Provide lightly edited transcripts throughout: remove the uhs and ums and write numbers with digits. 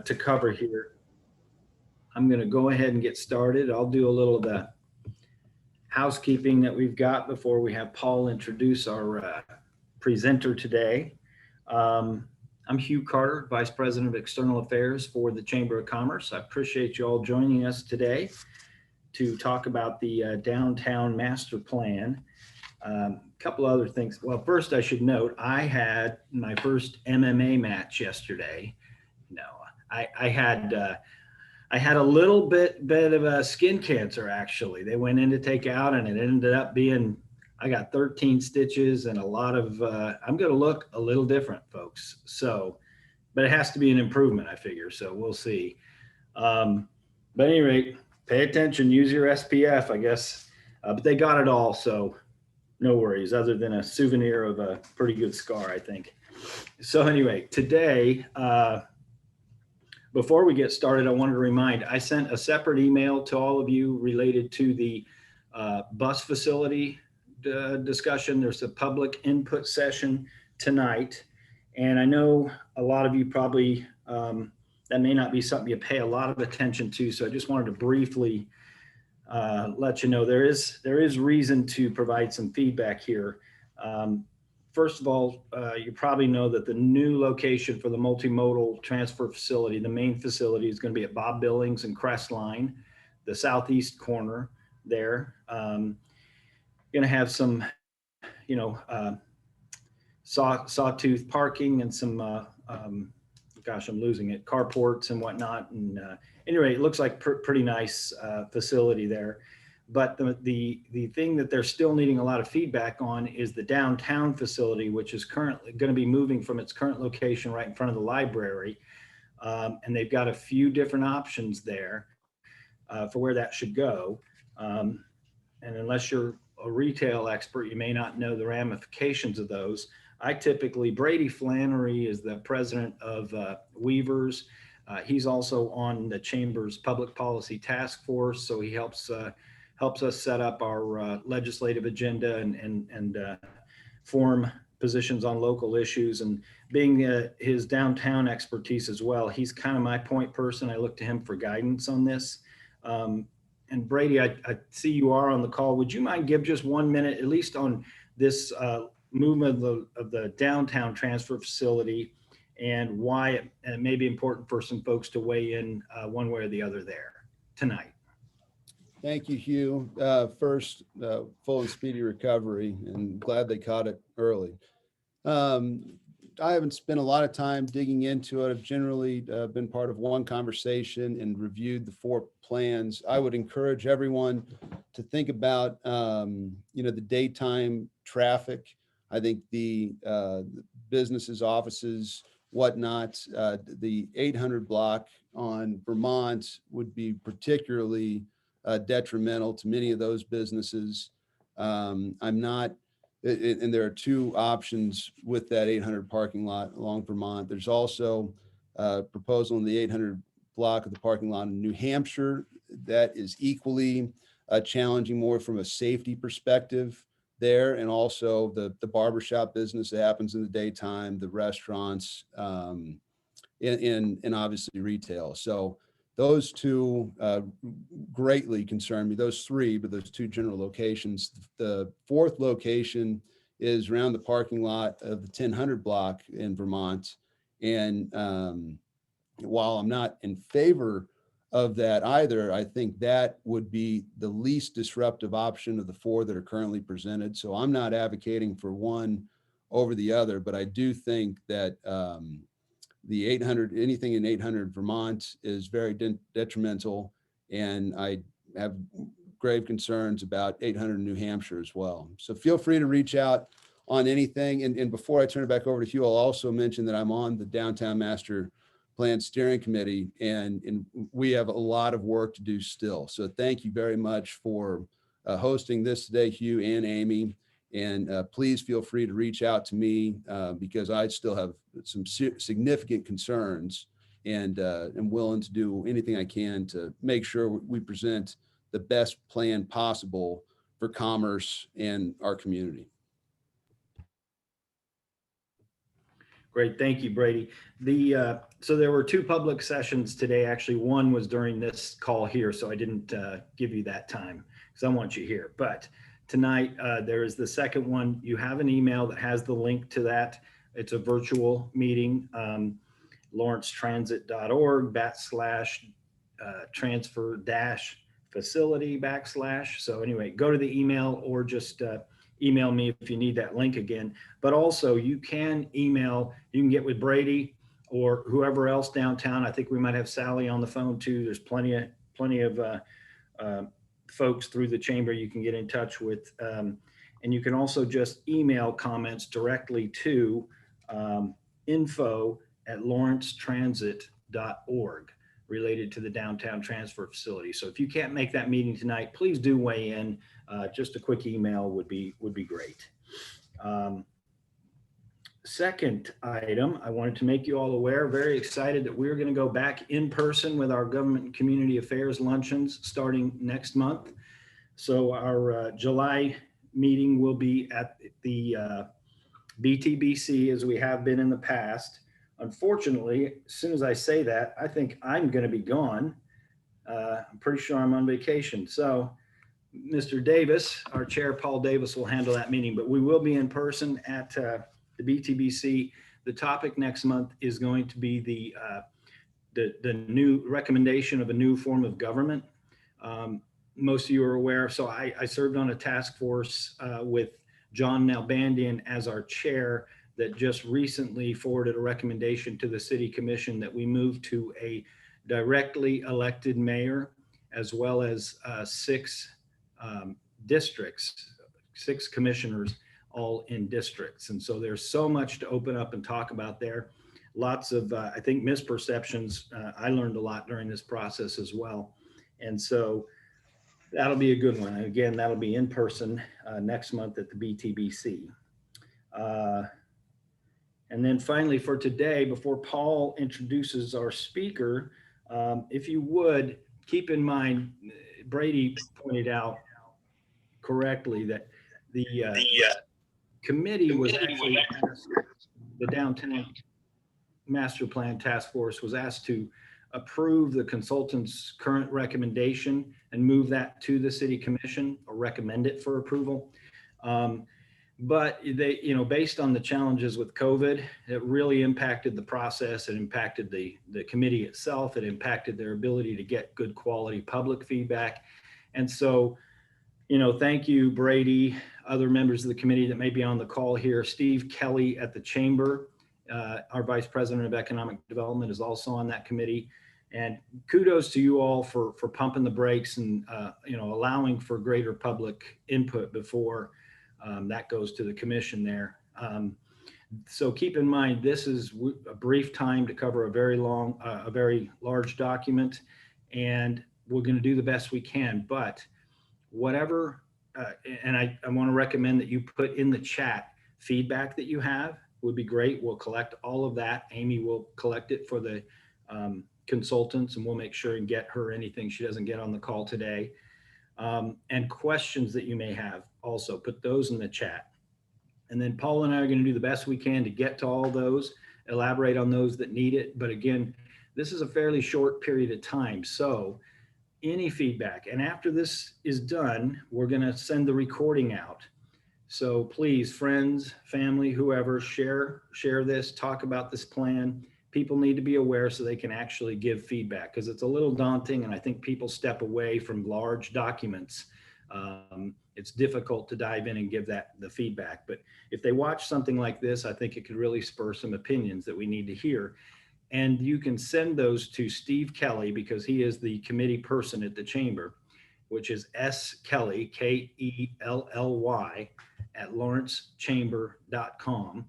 to cover here. I'm going to go ahead and get started. I'll do a little of the housekeeping that we've got before we have Paul introduce our presenter today. I'm Hugh Carter, Vice President of External Affairs for the Chamber of Commerce. I appreciate you all joining us today to talk about the downtown master plan. A couple other things. Well, first I should note, I had my first MMA match yesterday. No, I had a little bit of a skin cancer, actually. They went in to take out, and it ended up being, I got 13 stitches and a lot of, I'm going to look a little different, folks. So, but it has to be an improvement, I figure. So we'll see. But at any rate, pay attention, use your SPF, I guess. But they got it all. So no worries, other than a souvenir of a pretty good scar, I think. So anyway, today, before we get started, I wanted to remind, I sent a separate email to all of you related to the bus facility discussion. There's a public input session tonight. And I know a lot of you probably, that may not be something you pay a lot of attention to. So I just wanted to briefly let you know there is reason to provide some feedback here. First of all, you probably know that the new location for the multimodal transfer facility, the main facility, is going to be at Bob Billings and Crestline, the southeast corner there. Going to have some, sawtooth parking and some, gosh, I'm losing it, carports and whatnot. And anyway, it looks like pretty nice facility there. But the thing that they're still needing a lot of feedback on is the downtown facility, which is currently going to be moving from its current location right in front of the library. And they've got a few different options there for where that should go. And unless you're a retail expert, you may not know the ramifications of those. Brady Flannery is the president of Weavers. He's also on the Chamber's Public Policy Task Force, so he helps us set up our legislative agenda and form positions on local issues. And being his downtown expertise as well, he's kind of my point person. I look to him for guidance on this. And Brady, I see you are on the call. Would you mind give just 1 minute, at least on this movement of the downtown transfer facility and why it may be important for some folks to weigh in one way or the other there tonight? Thank you, Hugh. First, full and speedy recovery, and glad they caught it early. I haven't spent a lot of time digging into it. I've generally been part of one conversation and reviewed the 4 plans. I would encourage everyone to think about, the daytime traffic. I think the businesses, offices, whatnot, the 800 block on Vermont would be particularly detrimental to many of those businesses. And there are 2 options with that 800 parking lot along Vermont. There's also a proposal in the 800 block of the parking lot in New Hampshire that is equally challenging, more from a safety perspective there, and also the barbershop business that happens in the daytime, the restaurants, and obviously retail. So those 2 greatly concern me, those 3, but those 2 general locations. The 4th location is around the parking lot of the 1000 block in Vermont. And while I'm not in favor of that either, I think that would be the least disruptive option of the 4 that are currently presented. So I'm not advocating for one over the other, but I do think that the 800, anything in 800 Vermont is very detrimental. And I have grave concerns about 800 New Hampshire as well. So feel free to reach out on anything. And before I turn it back over to Hugh, I'll also mention that I'm on the Downtown Master Plan Steering Committee, and we have a lot of work to do still. So thank you very much for hosting this today, Hugh and Amy. And please feel free to reach out to me because I still have some significant concerns, and I'm willing to do anything I can to make sure we present the best plan possible for commerce and our community. Great, thank you, Brady. So there were two public sessions today. Actually, one was during this call here, so I didn't give you that time because I want you here. But tonight, there is the second one. You have an email that has the link to that. It's a virtual meeting, lawrencetransit.org/transfer dash facility /. So anyway, go to the email or just email me if you need that link again. But also you can get with Brady or whoever else downtown. I think we might have Sally on the phone too. There's plenty of folks through the chamber you can get in touch with. And you can also just email comments directly to info@lawrencetransit.org related to the downtown transfer facility. So if you can't make that meeting tonight, please do weigh in. Just a quick email would be great. Second item, I wanted to make you all aware, very excited that we're going to go back in person with our government and community affairs luncheons starting next month. So our July meeting will be at the BTBC as we have been in the past. Unfortunately, as soon as I say that, I think I'm going to be gone. I'm pretty sure I'm on vacation. So Mr. Davis, our chair, Paul Davis, will handle that meeting, but we will be in person at the BTBC. The topic next month is going to be the new recommendation of a new form of government. Most of you are aware. So I served on a task force with John Nalbandian as our chair that just recently forwarded a recommendation to the city commission that we move to a directly elected mayor, as well as 6 districts, 6 commissioners, all in districts. And so there's so much to open up and talk about there. Lots of, I think, misperceptions. I learned a lot during this process as well. And so that'll be a good one. And again, that'll be in person next month at the BTBC. And then finally for today, before Paul introduces our speaker, if you would keep in mind, Brady pointed out correctly that the committee was actually asked, the downtown master plan task force was asked to approve the consultant's current recommendation and move that to the city commission or recommend it for approval. But they, based on the challenges with COVID, it really impacted the process. It impacted the committee itself. It impacted their ability to get good quality public feedback. And so, thank you, Brady, other members of the committee that may be on the call here. Steve Kelly at the chamber, our vice president of economic development, is also on that committee. And kudos to you all for pumping the brakes and allowing for greater public input before that goes to the commission there. So keep in mind, this is a brief time to cover a very large document, and we're going to do the best we can. But whatever, and I want to recommend that you put in the chat feedback that you have would be great. We'll collect all of that. Amy will collect it for the consultants, and we'll make sure and get her anything she doesn't get on the call today. And questions that you may have, also put those in the chat. And then Paul and I are going to do the best we can to get to all those, elaborate on those that need it. But again, this is a fairly short period of time. So any feedback, and after this is done, we're going to send the recording out. So please, friends, family, whoever, share this, talk about this plan. People need to be aware so they can actually give feedback, because it's a little daunting, and I think people step away from large documents. It's difficult to dive in and give the feedback. But if they watch something like this, I think it could really spur some opinions that we need to hear. And you can send those to Steve Kelly, because he is the committee person at the chamber, which is S. Kelly, Kelly, @lawrencechamber.com.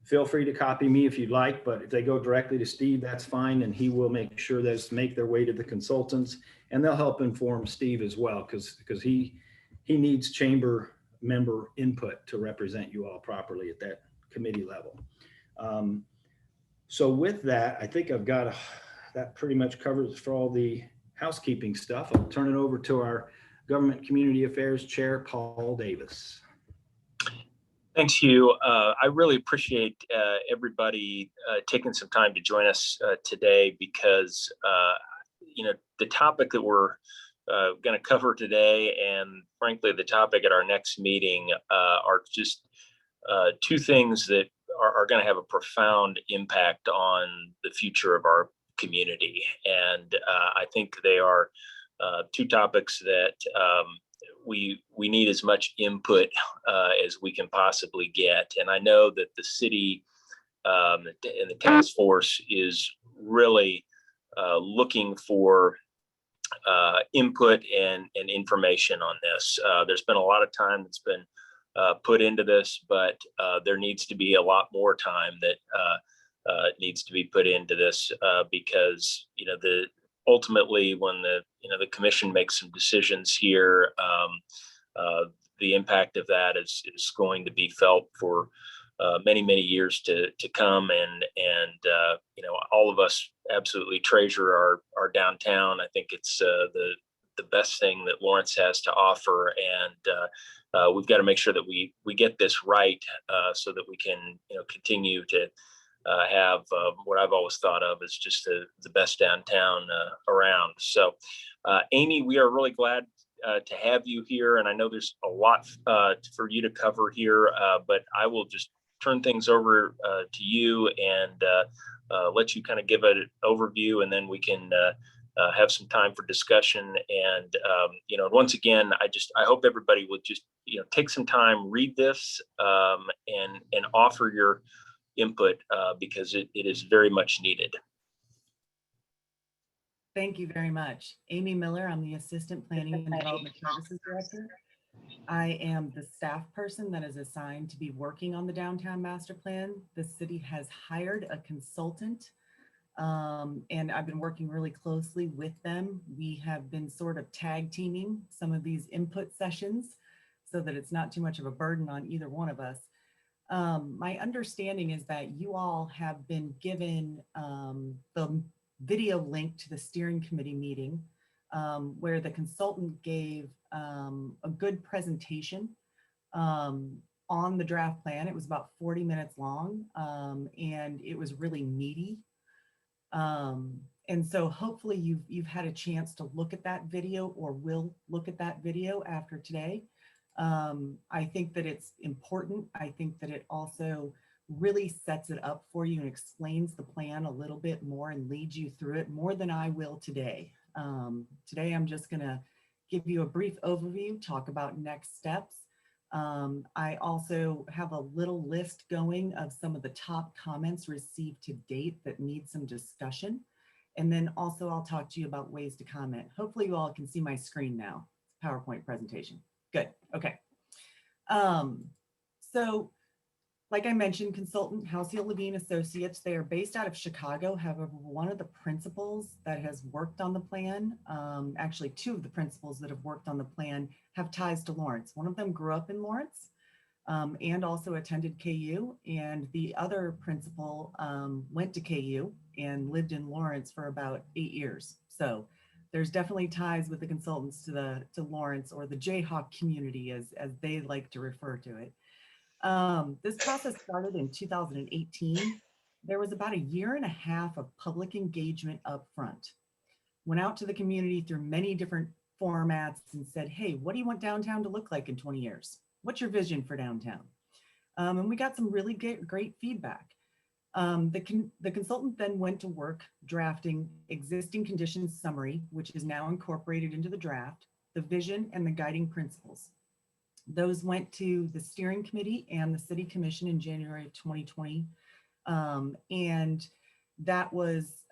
Feel free to copy me if you'd like, but if they go directly to Steve, that's fine. And he will make sure those make their way to the consultants, and they'll help inform Steve as well, because he needs chamber member input to represent you all properly at that committee level. So with that, I think I've got that pretty much covers for all the housekeeping stuff. I'll turn it over to our Government Community Affairs Chair, Paul Davis. Thanks, Hugh. I really appreciate everybody taking some time to join us today because, the topic that we're going to cover today and frankly, the topic at our next meeting are just two things that are going to have a profound impact on the future of our community. And I think they are two topics that we need as much input as we can possibly get. And I know that the city and the task force is really looking for input and information on this. There's been a lot of time that's been put into this, but there needs to be a lot more time that needs to be put into this because ultimately when the commission makes some decisions here, the impact of that is going to be felt for many years to come, and all of us absolutely treasure our downtown. I think it's the best thing that Lawrence has to offer, and we've got to make sure that we get this right so that we can continue to have what I've always thought of as just the best downtown around. So, Amy, we are really glad to have you here, and I know there's a lot for you to cover here, but I will just turn things over to you and let you kind of give an overview, and then we can have some time for discussion. And once again, I hope everybody would just take some time, read this, and offer your input because it is very much needed. Thank you very much. Amy Miller, I'm the Assistant Planning and Development Services Director. I am the staff person that is assigned to be working on the downtown master plan. The city has hired a consultant, and I've been working really closely with them. We have been sort of tag teaming some of these input sessions so that it's not too much of a burden on either one of us. My understanding is that you all have been given the video link to the steering committee meeting where the consultant gave a good presentation on the draft plan. It was about 40 minutes long and it was really meaty. And so hopefully you've had a chance to look at that video or will look at that video after today. I think that it's important. I think that it also really sets it up for you and explains the plan a little bit more and leads you through it more than I will today. Today, I'm just gonna give you a brief overview, talk about next steps. I also have a little list going of some of the top comments received to date that need some discussion. And then also I'll talk to you about ways to comment. Hopefully you all can see my screen now. It's a PowerPoint presentation. Good, okay. So like I mentioned, consultant Halcyon Levine Associates, they are based out of Chicago. However, one of the principals that has worked on the plan, actually two of the principals that have worked on the plan have ties to Lawrence. One of them grew up in Lawrence and also attended KU, and the other principal went to KU and lived in Lawrence for about 8 years. So there's definitely ties with the consultants to Lawrence, or the Jayhawk community as they like to refer to it. This process started in 2018. There was about 1.5 years of public engagement up front. Went out to the community through many different formats and said, hey, what do you want downtown to look like in 20 years? What's your vision for downtown? And we got some really great feedback. The consultant then went to work drafting existing conditions summary, which is now incorporated into the draft, the vision and the guiding principles. Those went to the steering committee and the city commission in January of 2020. And that was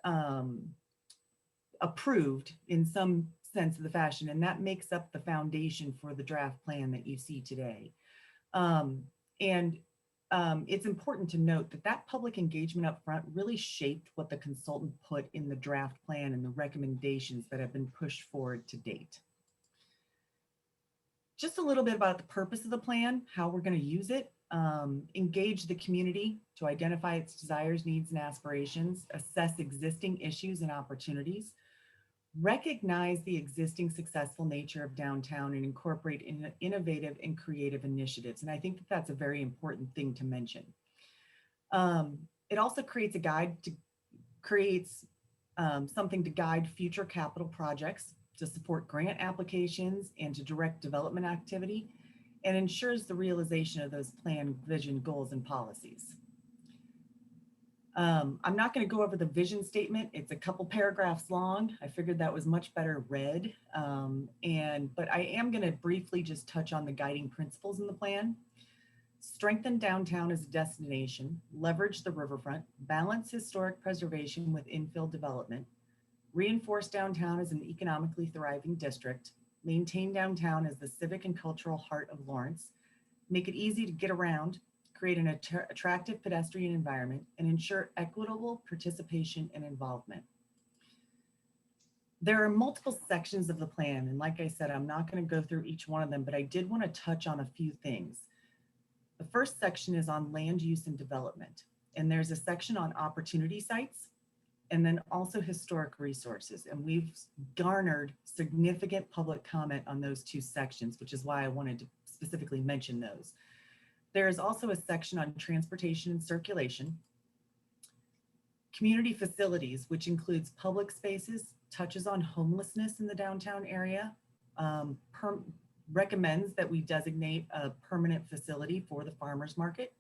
approved in some sense of the fashion. And that makes up the foundation for the draft plan that you see today. It's important to note that that public engagement up front really shaped what the consultant put in the draft plan and the recommendations that have been pushed forward to date. Just a little bit about the purpose of the plan, how we're going to use it, engage the community to identify its desires, needs, and aspirations, assess existing issues and opportunities, recognize the existing successful nature of downtown and incorporate innovative and creative initiatives. And I think that that's a very important thing to mention. It also creates a guide to creates something to guide future capital projects, to support grant applications and to direct development activity, and ensures the realization of those plan, vision, goals, and policies. I'm not going to go over the vision statement. It's a couple paragraphs long. I figured that was much better read. But I am going to briefly just touch on the guiding principles in the plan. Strengthen downtown as a destination, leverage the riverfront, balance historic preservation with infill development, reinforce downtown as an economically thriving district, maintain downtown as the civic and cultural heart of Lawrence, make it easy to get around, create an attractive pedestrian environment, and ensure equitable participation and involvement. There are multiple sections of the plan, and like I said, I'm not going to go through each one of them, but I did want to touch on a few things. The first section is on land use and development, and there's a section on opportunity sites, and then also historic resources. And we've garnered significant public comment on those two sections, which is why I wanted to specifically mention those. There is also a section on transportation and circulation, community facilities, which includes public spaces, touches on homelessness in the downtown area, recommends that we designate a permanent facility for the farmers market,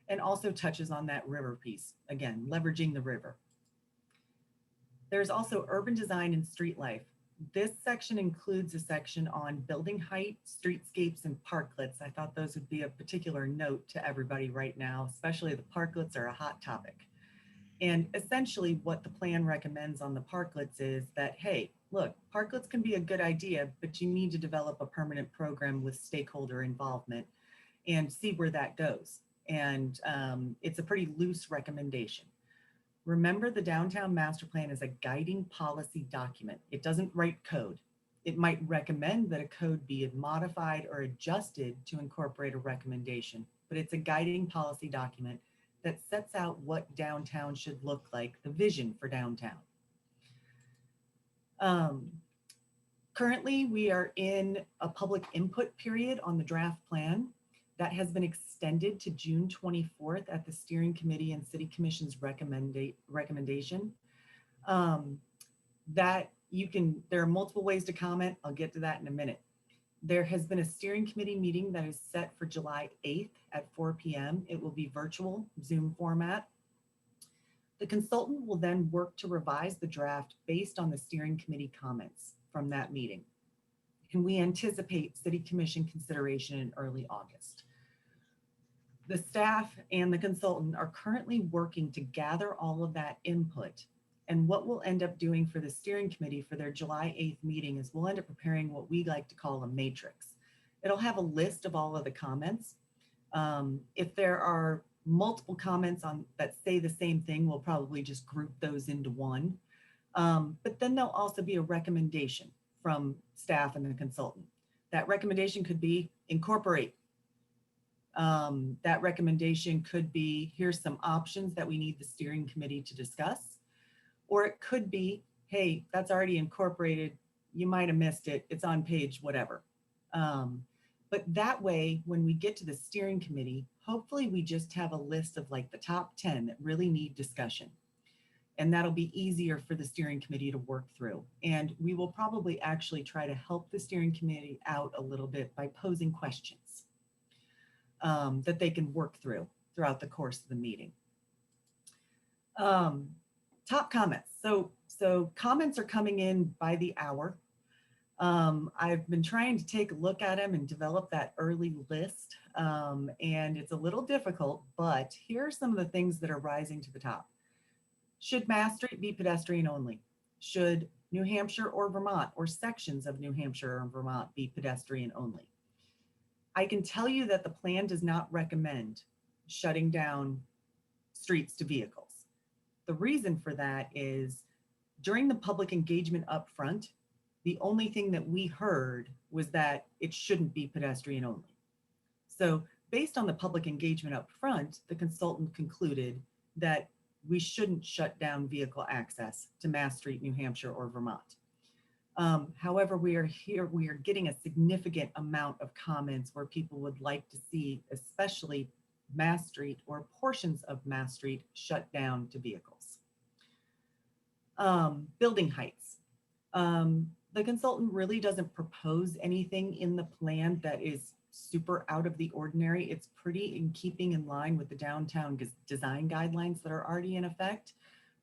and also touches on that river piece, again, leveraging the river. There's also urban design and street life. This section includes a section on building height, streetscapes, and parklets. I thought those would be a particular note to everybody right now, especially the parklets are a hot topic. And essentially what the plan recommends on the parklets is that, hey, look, parklets can be a good idea, but you need to develop a permanent program with stakeholder involvement and see where that goes. And it's a pretty loose recommendation. Remember, the downtown master plan is a guiding policy document. It doesn't write code. It might recommend that a code be modified or adjusted to incorporate a recommendation, but it's a guiding policy document that sets out what downtown should look like, the vision for downtown. Currently, we are in a public input period on the draft plan that has been extended to June 24th at the steering committee and city commission's recommendation. There are multiple ways to comment. I'll get to that in a minute. There has been a steering committee meeting that is set for July 8th at 4 p.m. It will be virtual Zoom format. The consultant will then work to revise the draft based on the steering committee comments from that meeting. And we anticipate city commission consideration in early August. The staff and the consultant are currently working to gather all of that input. And what we'll end up doing for the steering committee for their July 8th meeting is we'll end up preparing what we like to call a matrix. It'll have a list of all of the comments. If there are multiple comments on that say the same thing, we'll probably just group those into one. But then there'll also be a recommendation from staff and the consultant. That recommendation could be incorporate. That recommendation could be, here's some options that we need the steering committee to discuss. Or it could be, hey, that's already incorporated. You might have missed it. It's on page whatever. But that way, when we get to the steering committee, hopefully we just have a list of like the top 10 that really need discussion. And that'll be easier for the steering committee to work through. And we will probably actually try to help the steering committee out a little bit by posing questions that they can work through throughout the course of the meeting. Top comments. So comments are coming in by the hour. I've been trying to take a look at them and develop that early list. And it's a little difficult, but here are some of the things that are rising to the top. Should Mass Street be pedestrian only? Should New Hampshire or Vermont or sections of New Hampshire or Vermont be pedestrian only? I can tell you that the plan does not recommend shutting down streets to vehicles. The reason for that is during the public engagement up front, the only thing that we heard was that it shouldn't be pedestrian only. So based on the public engagement up front, the consultant concluded that we shouldn't shut down vehicle access to Mass Street, New Hampshire, or Vermont. However, we are getting a significant amount of comments where people would like to see, especially Mass Street or portions of Mass Street, shut down to vehicles. Building heights. The consultant really doesn't propose anything in the plan that is super out of the ordinary. It's pretty in keeping in line with the downtown design guidelines that are already in effect,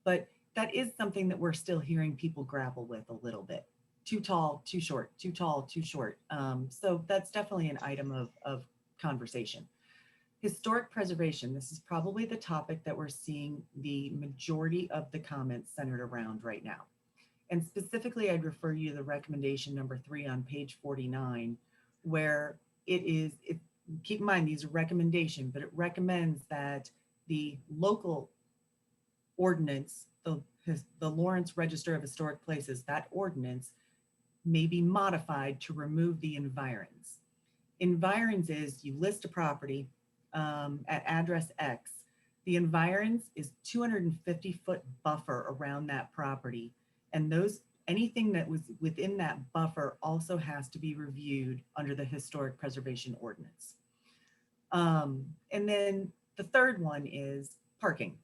but that is something that we're still hearing people grapple with a little bit. Too tall, too short, too tall, too short. So that's definitely an item of conversation. Historic preservation. This is probably the topic that we're seeing the majority of the comments centered around right now. And specifically, I'd refer you to the recommendation number 3 on page 49, where keep in mind, these are recommendations, but it recommends that the local ordinance, the Lawrence Register of Historic Places, that ordinance may be modified to remove the environs. Environs is you list a property at address X. The environs is 250-foot buffer around that property. And anything that was within that buffer also has to be reviewed under the historic preservation ordinance. And then the third one is parking.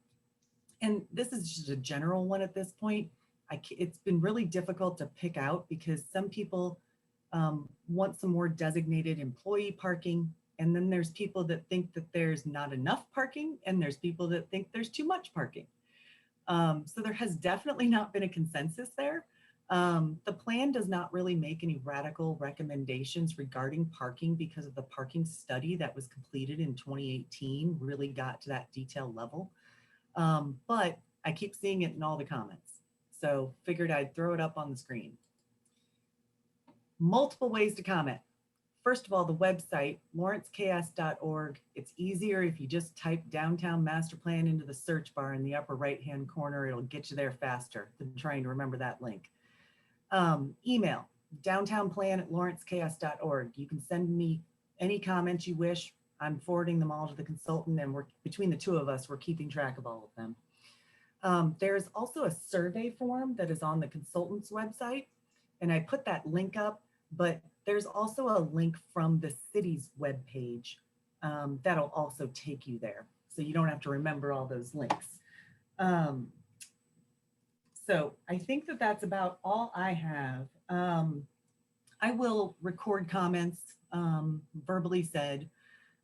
And this is just a general one at this point. It's been really difficult to pick out because some people want some more designated employee parking. And then there's people that think that there's not enough parking, and there's people that think there's too much parking. So there has definitely not been a consensus there. The plan does not really make any radical recommendations regarding parking because of the parking study that was completed in 2018 really got to that detail level. But I keep seeing it in all the comments. So figured I'd throw it up on the screen. Multiple ways to comment. First of all, the website, lawrenceks.org. It's easier if you just type downtown master plan into the search bar in the upper right-hand corner. It'll get you there faster than trying to remember that link. Email, downtownplan@lawrenceks.org. You can send me any comments you wish. I'm forwarding them all to the consultant, and between the two of us, we're keeping track of all of them. There's also a survey form that is on the consultant's website, and I put that link up, but there's also a link from the city's webpage that'll also take you there. So you don't have to remember all those links. So I think that that's about all I have. I will record comments verbally said,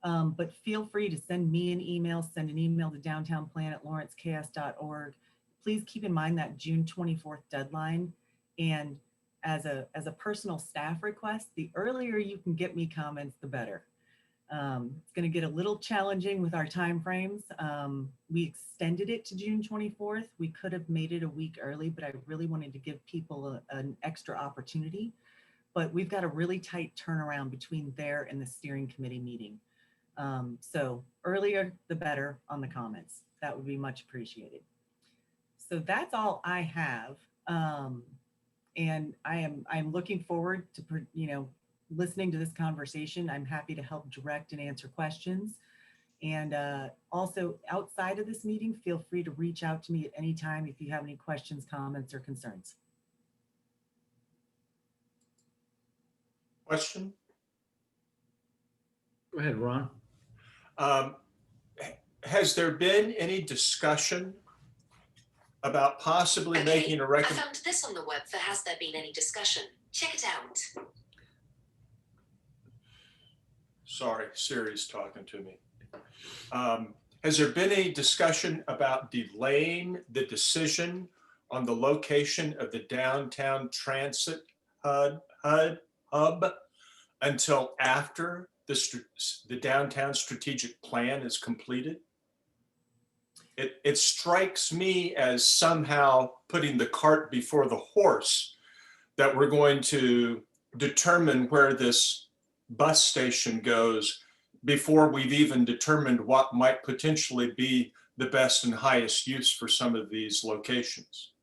but feel free to send me an email, send an email to downtownplan@lawrenceks.org. Please keep in mind that June 24th deadline. And as a personal staff request, the earlier you can get me comments, the better. It's going to get a little challenging with our timeframes. We extended it to June 24th. We could have made it a week early, but I really wanted to give people an extra opportunity. But we've got a really tight turnaround between there and the steering committee meeting. So earlier, the better on the comments. That would be much appreciated. So that's all I have. And I'm looking forward to, listening to this conversation. I'm happy to help direct and answer questions. And also outside of this meeting, feel free to reach out to me at any time if you have any questions, comments, or concerns. Question? Go ahead, Ron. Has there been any discussion about possibly making a I recommendation? found this on the web for Has There Been Any Discussion? Check it out. Sorry, Siri's talking to me. Has there been any discussion about delaying the decision on the location of the downtown transit hub until after the downtown strategic plan is completed? It strikes me as somehow putting the cart before the horse, that we're going to determine where this bus station goes before we've even determined what might potentially be the best and highest use for some of these locations.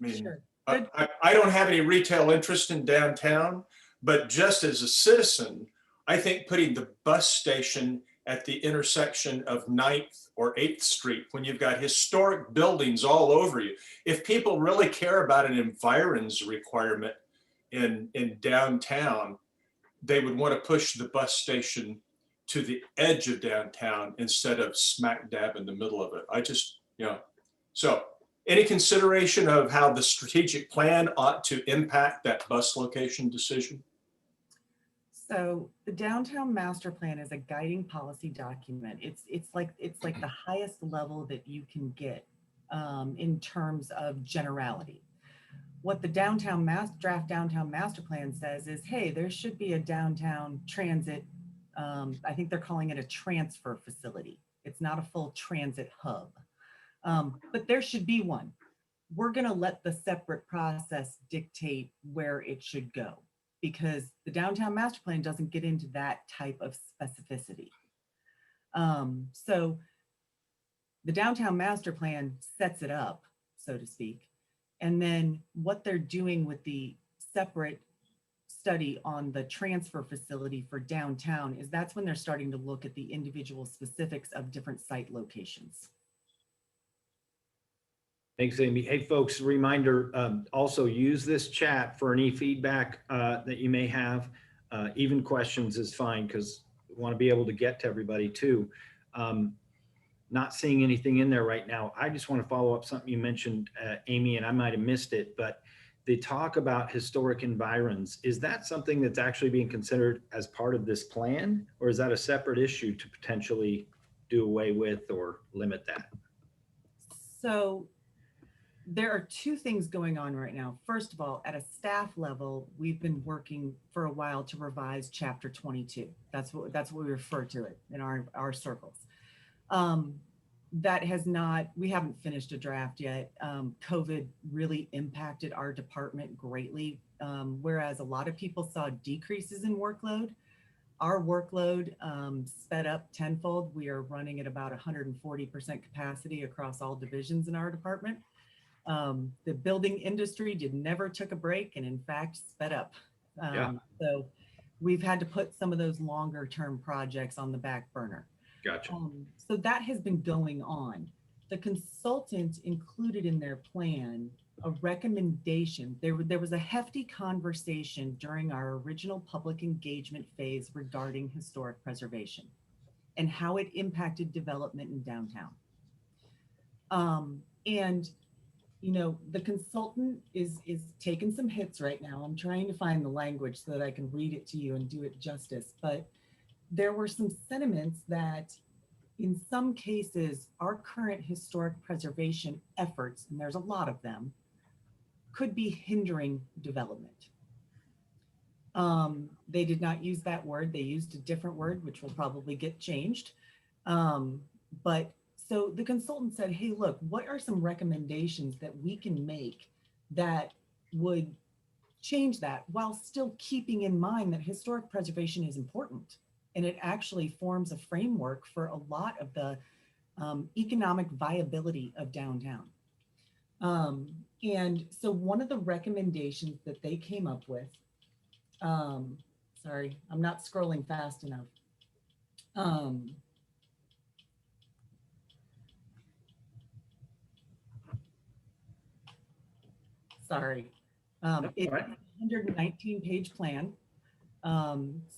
I mean, Sure. I don't have any retail interest in downtown, but just as a citizen, I think putting the bus station at the intersection of 9th or 8th Street when you've got historic buildings all over you. If people really care about an environs requirement in downtown, they would want to push the bus station to the edge of downtown instead of smack dab in the middle of it. I just, so any consideration of how the strategic plan ought to impact that bus location decision? So the downtown master plan is a guiding policy document. It's like the highest level that you can get in terms of generality. What the draft downtown master plan says is, hey, there should be a downtown transit. I think they're calling it a transfer facility. It's not a full transit hub, but there should be one. We're going to let the separate process dictate where it should go, because the downtown master plan doesn't get into that type of specificity. So the downtown master plan sets it up, so to speak. And then what they're doing with the separate study on the transfer facility for downtown is that's when they're starting to look at the individual specifics of different site locations. Thanks, Amy. Hey, folks, reminder, also use this chat for any feedback that you may have. Even questions is fine, because we want to be able to get to everybody too. Not seeing anything in there right now. I just want to follow up something you mentioned, Amy, and I might have missed it, but the talk about historic environs, is that something that's actually being considered as part of this plan, or is that a separate issue to potentially do away with or limit that? So there are two things going on right now. First of all, at a staff level, we've been working for a while to revise Chapter 22. That's what we refer to it in our circles. That has not, we haven't finished a draft yet. COVID really impacted our department greatly. Whereas a lot of people saw decreases in workload, our workload sped up tenfold. We are running at about 140% capacity across all divisions in our department. The building industry never took a break, and in fact sped up. So we've had to put some of those longer term projects on the back burner. Gotcha. So that has been going on. The consultant included in their plan a recommendation. There was a hefty conversation during our original public engagement phase regarding historic preservation and how it impacted development in downtown. And the consultant is taking some hits right now. I'm trying to find the language so that I can read it to you and do it justice. But there were some sentiments that in some cases, our current historic preservation efforts, and there's a lot of them, could be hindering development. They did not use that word. They used a different word, which will probably get changed. But so the consultant said, hey, look, what are some recommendations that we can make that would change that while still keeping in mind that historic preservation is important? And it actually forms a framework for a lot of the economic viability of downtown. And so one of the recommendations that they came up with, sorry, I'm not scrolling fast enough. Sorry, it's a 119-page plan.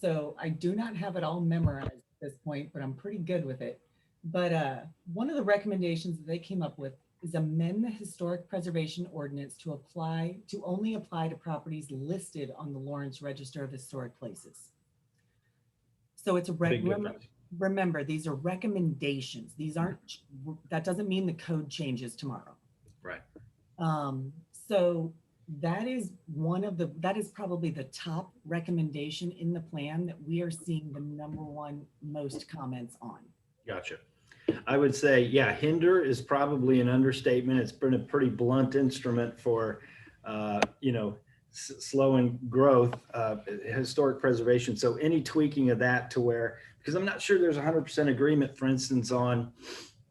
So I do not have it all memorized at this point, but I'm pretty good with it. But one of the recommendations that they came up with is amend the historic preservation ordinance to only apply to properties listed on the Lawrence Register of Historic Places. So it's a remember, these are recommendations. These aren't, that doesn't mean the code changes tomorrow. Right. So that is that is probably the top recommendation in the plan that we are seeing the #1 most comments on. Gotcha. I would say, yeah, hinder is probably an understatement. It's been a pretty blunt instrument for, slowing growth, historic preservation. So any tweaking of that to where, because I'm not sure there's 100% agreement, for instance, on,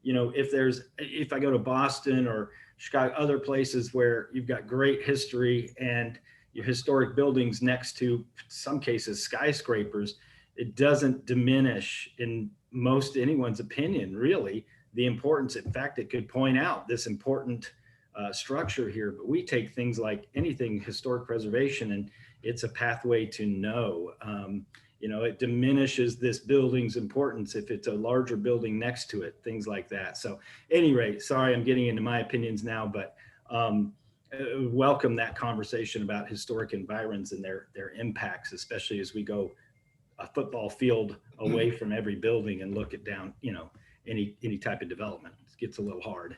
if I go to Boston or Chicago, other places where you've got great history and your historic buildings next to, some cases, skyscrapers, it doesn't diminish in most anyone's opinion, really, the importance. In fact, it could point out this important structure here, but we take things like anything historic preservation and it's a pathway to no. You know, it diminishes this building's importance if it's a larger building next to it, things like that. So anyway, sorry, I'm getting into my opinions now, but welcome that conversation about historic environs and their impacts, especially as we go a football field away from every building and look at down, you know, any type of development. It gets a little hard.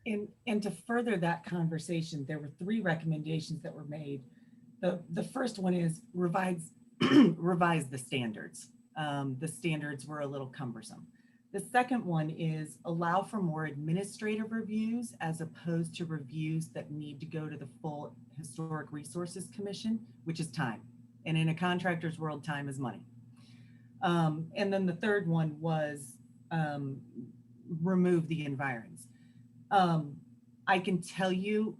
And to further that conversation, there were 3 recommendations that were made. The first one is revise the standards. The standards were a little cumbersome. The second one is allow for more administrative reviews as opposed to reviews that need to go to the full Historic Resources Commission, which is time. And in a contractor's world, time is money. And then the third one was remove the environs. I can tell you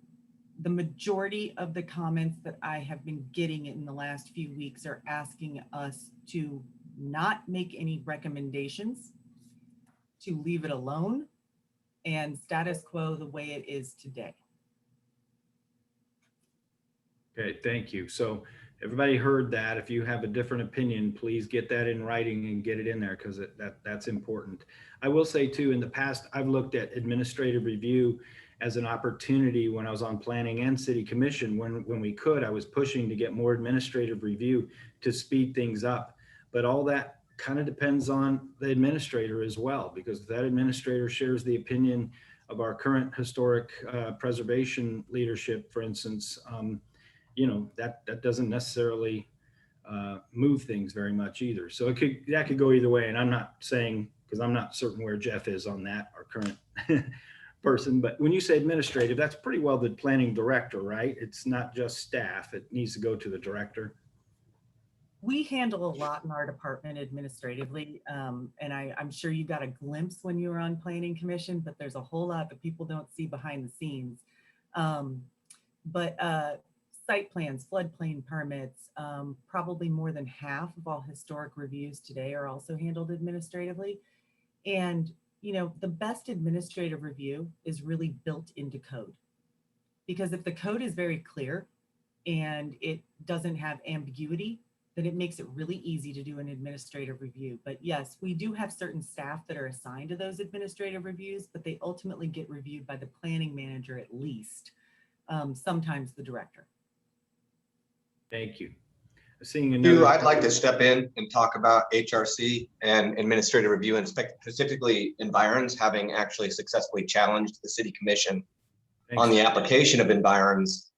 the majority of the comments that I have been getting in the last few weeks are asking us to not make any recommendations, to leave it alone, and status quo the way it is today. Okay, thank you. So everybody heard that. If you have a different opinion, please get that in writing and get it in there, because that's important. I will say too, in the past, I've looked at administrative review as an opportunity when I was on planning and city commission. When we could, I was pushing to get more administrative review to speed things up. But all that kind of depends on the administrator as well, because if that administrator shares the opinion of our current historic preservation leadership, for instance, you know, that doesn't necessarily move things very much either. So that could go either way. And I'm not saying, because I'm not certain where Jeff is on that, our current person, but when you say administrative, that's pretty well the planning director, right? It's not just staff. It needs to go to the director. We handle a lot in our department administratively. And I'm sure you got a glimpse when you were on planning commission, but there's a whole lot that people don't see behind the scenes. But site plans, floodplain permits, probably more than half of all historic reviews today are also handled administratively. And, you know, the best administrative review is really built into code. Because if the code is very clear and it doesn't have ambiguity, then it makes it really easy to do an administrative review. But yes, we do have certain staff that are assigned to those administrative reviews, but they ultimately get reviewed by the planning manager at least, sometimes the director. Thank you. Seeing another. I'd like to step in and talk about HRC and administrative review, and specifically environs, having actually successfully challenged the city commission on the application of environs.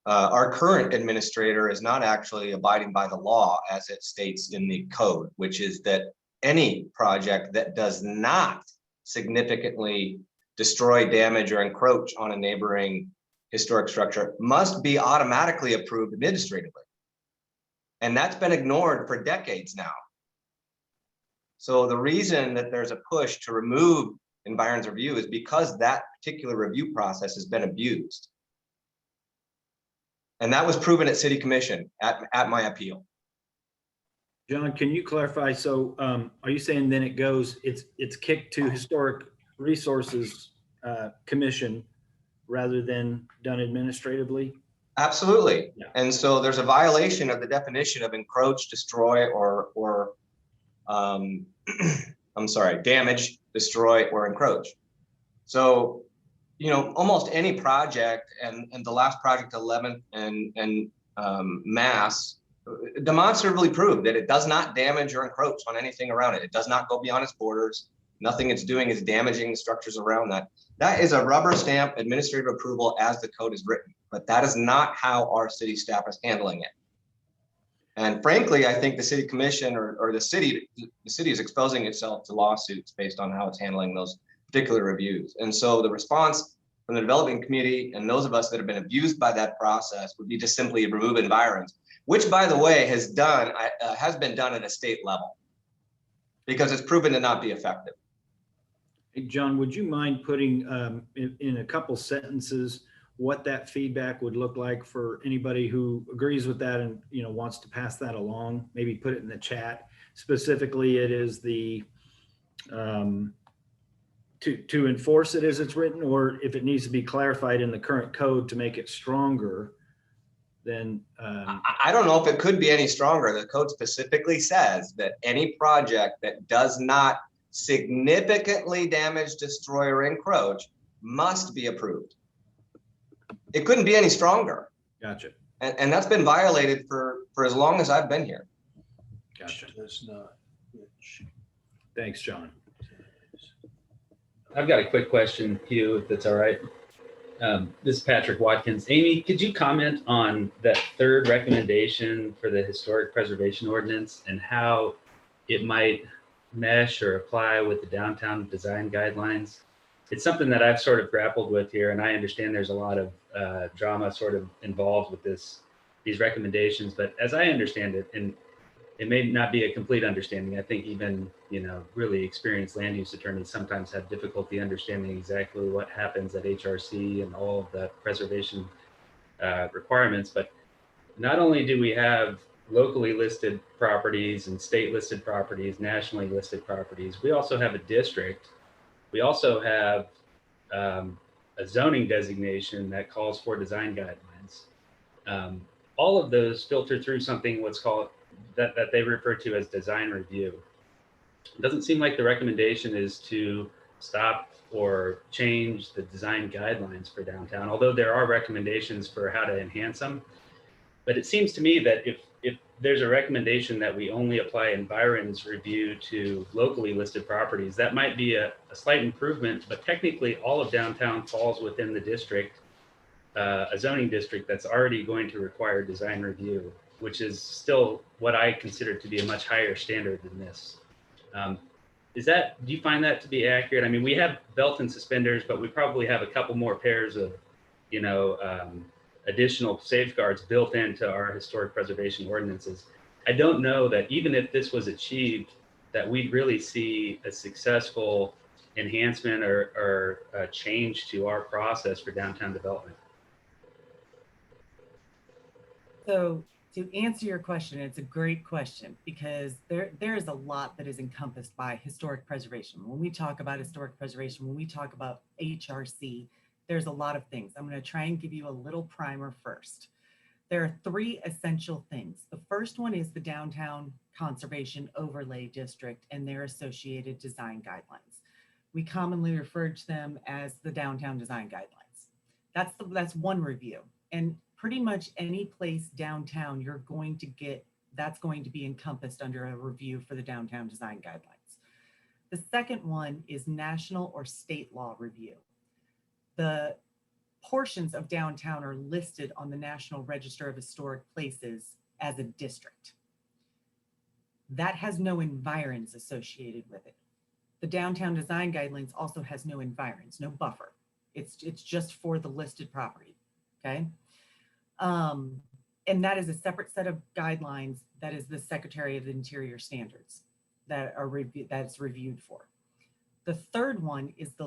Our current administrator is not actually abiding by the law as it states in the code, which is that any project that does not significantly destroy, damage, or encroach on a neighboring historic structure must be automatically approved administratively. And that's been ignored for decades now. So the reason that there's a push to remove environs review is because that particular review process has been abused. And that was proven at city commission at my appeal. John, can you clarify? So are you saying then it goes, it's kicked to Historic Resources Commission rather than done administratively? Absolutely. Yeah. And so there's a violation of the definition of encroach, destroy, or I'm sorry, damage, destroy, or encroach. So, you know, almost any project, and the last project 11th and Mass demonstrably proved that it does not damage or encroach on anything around it. It does not go beyond its borders. Nothing it's doing is damaging the structures around that. That is a rubber stamp administrative approval as the code is written, but that is not how our city staff is handling it. And frankly, I think the city commission or the city is exposing itself to lawsuits based on how it's handling those particular reviews. And so the response from the development community and those of us that have been abused by that process would be to simply remove environs, which by the way has been done at a state level because it's proven to not be effective. Hey, John, would you mind putting in a couple sentences what that feedback would look like for anybody who agrees with that and, you know, wants to pass that along? Maybe put it in the chat. Specifically, it is the um, to enforce it as it's written, or if it needs to be clarified in the current code to make it stronger, then I don't know if it could be any stronger. The code specifically says that any project that does not significantly damage, destroy, or encroach must be approved. It couldn't be any stronger. gotcha. And that's been violated for as long as I've been here. Gotcha. Does not. Thanks, John. I've got a quick question, Hugh, if that's all right. This is Patrick Watkins. Amy, could you comment on that third recommendation for the historic preservation ordinance and how it might mesh or apply with the downtown design guidelines? It's something that I've sort of grappled with here, and I understand there's a lot of drama sort of involved with these recommendations. But as I understand it, and it may not be a complete understanding, I think even really experienced land use attorneys sometimes have difficulty understanding exactly what happens at HRC and all of the preservation requirements. But not only do we have locally listed properties and state listed properties, nationally listed properties, we also have a district. We also have a zoning designation that calls for design guidelines. All of those filter through something what's called that they refer to as design review. It doesn't seem like the recommendation is to stop or change the design guidelines for downtown, although there are recommendations for how to enhance them. But it seems to me that if there's a recommendation that we only apply Environ's review to locally listed properties, that might be a slight improvement, but technically all of downtown falls within the district, a zoning district that's already going to require design review, which is still what I consider to be a much higher standard than this. Do you find that to be accurate? I mean, we have belt and suspenders, but we probably have a couple more pairs of, additional safeguards built into our historic preservation ordinances. I don't know that even if this was achieved, that we'd really see a successful enhancement or a change to our process for downtown development. So to answer your question, it's a great question because there is a lot that is encompassed by historic preservation. When we talk about historic preservation, when we talk about HRC, there's a lot of things. I'm going to try and give you a little primer first. There are three essential things. The first one is the Downtown Conservation Overlay District and their associated design guidelines. We commonly refer to them as the Downtown Design Guidelines. That's one review. And pretty much any place downtown that's going to be encompassed under a review for the Downtown Design Guidelines. The second one is national or state law review. The portions of downtown are listed on the National Register of Historic Places as a district. That has no environs associated with it. The Downtown Design Guidelines also has no environs, no buffer. It's just for the listed property, okay? And that is a separate set of guidelines that is the Secretary of the Interior standards that's reviewed for. The third one is the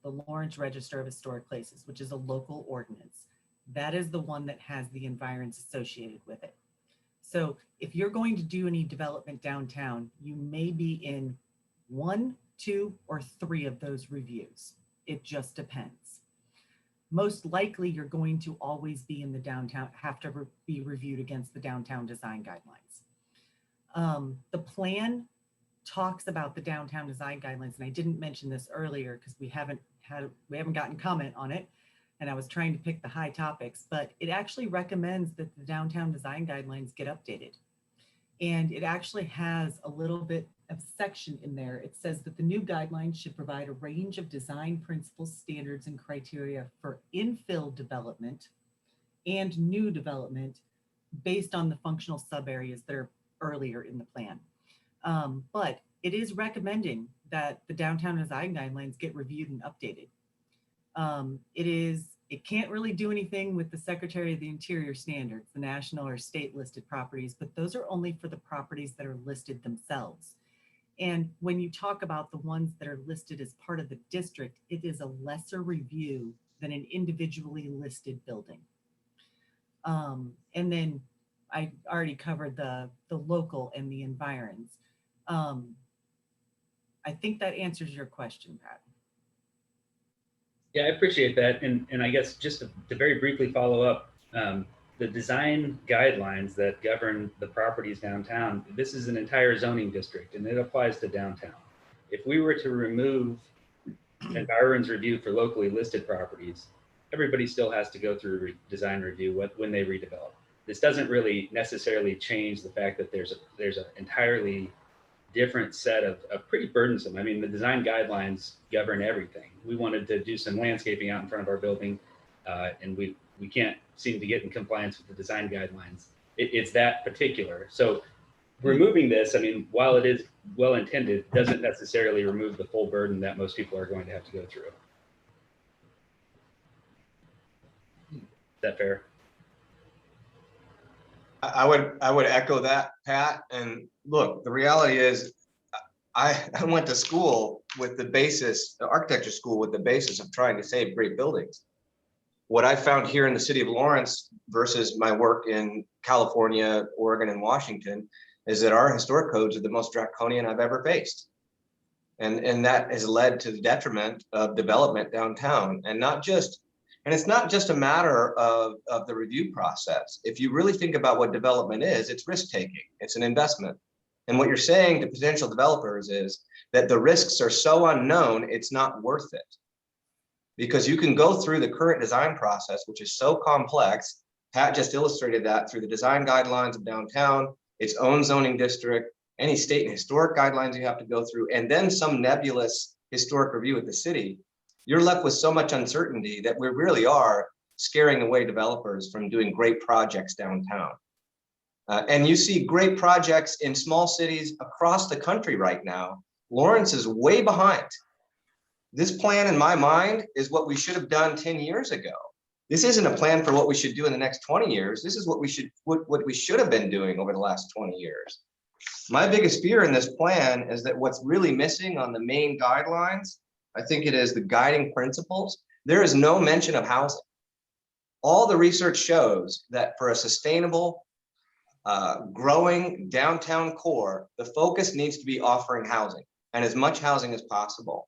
Lawrence Register of Historic Places, which is a local ordinance. That is the one that has the environs associated with it. So if you're going to do any development downtown, you may be in 1, 2, or 3 of those reviews. It just depends. Most likely you're going to always be in the downtown, have to be reviewed against the Downtown Design Guidelines. The plan talks about the Downtown Design Guidelines, and I didn't mention this earlier because we haven't gotten comment on it, and I was trying to pick the high topics, but it actually recommends that the Downtown Design Guidelines get updated. And it actually has a little bit of section in there. It says that the new guidelines should provide a range of design principles, standards, and criteria for infill development and new development based on the functional subareas that are earlier in the plan. But it is recommending that the Downtown Design Guidelines get reviewed and updated. It can't really do anything with the Secretary of the Interior standards, the national or state listed properties, but those are only for the properties that are listed themselves. And when you talk about the ones that are listed as part of the district, it is a lesser review than an individually listed building. And then I already covered the local and the environs. I think that answers your question, Pat. Yeah, I appreciate that. And I guess just to very briefly follow up, the design guidelines that govern the properties downtown, this is an entire zoning district and it applies to downtown. If we were to remove environs review for locally listed properties, everybody still has to go through design review when they redevelop. This doesn't really necessarily change the fact that there's an entirely different set of pretty burdensome. I mean, the design guidelines govern everything. We wanted to do some landscaping out in front of our building, and we can't seem to get in compliance with the design guidelines. It's that particular. So removing this, I mean, while it is well intended, doesn't necessarily remove the full burden that most people are going to have to go through. Is that fair? I would echo that, Pat. And look, the reality is I went to school with the basis, the architecture school with the basis of trying to save great buildings. What I found here in the city of Lawrence versus my work in California, Oregon, and Washington is that our historic codes are the most draconian I've ever faced. And that has led to the detriment of development downtown. And it's not just a matter of the review process. If you really think about what development is, it's risk taking, it's an investment. And what you're saying to potential developers is that the risks are so unknown, it's not worth it. Because you can go through the current design process, which is so complex. Pat just illustrated that through the design guidelines of downtown, its own zoning district, any state and historic guidelines you have to go through, and then some nebulous historic review with the city. You're left with so much uncertainty that we really are scaring away developers from doing great projects downtown. And you see great projects in small cities across the country right now. Lawrence is way behind. This plan, in my mind, is what we should have done 10 years ago. This isn't a plan for what we should do in the next 20 years. This is what we should have been doing over the last 20 years. My biggest fear in this plan is that what's really missing on the main guidelines, I think it is the guiding principles. There is no mention of housing. All the research shows that for a sustainable, growing downtown core, the focus needs to be offering housing and as much housing as possible.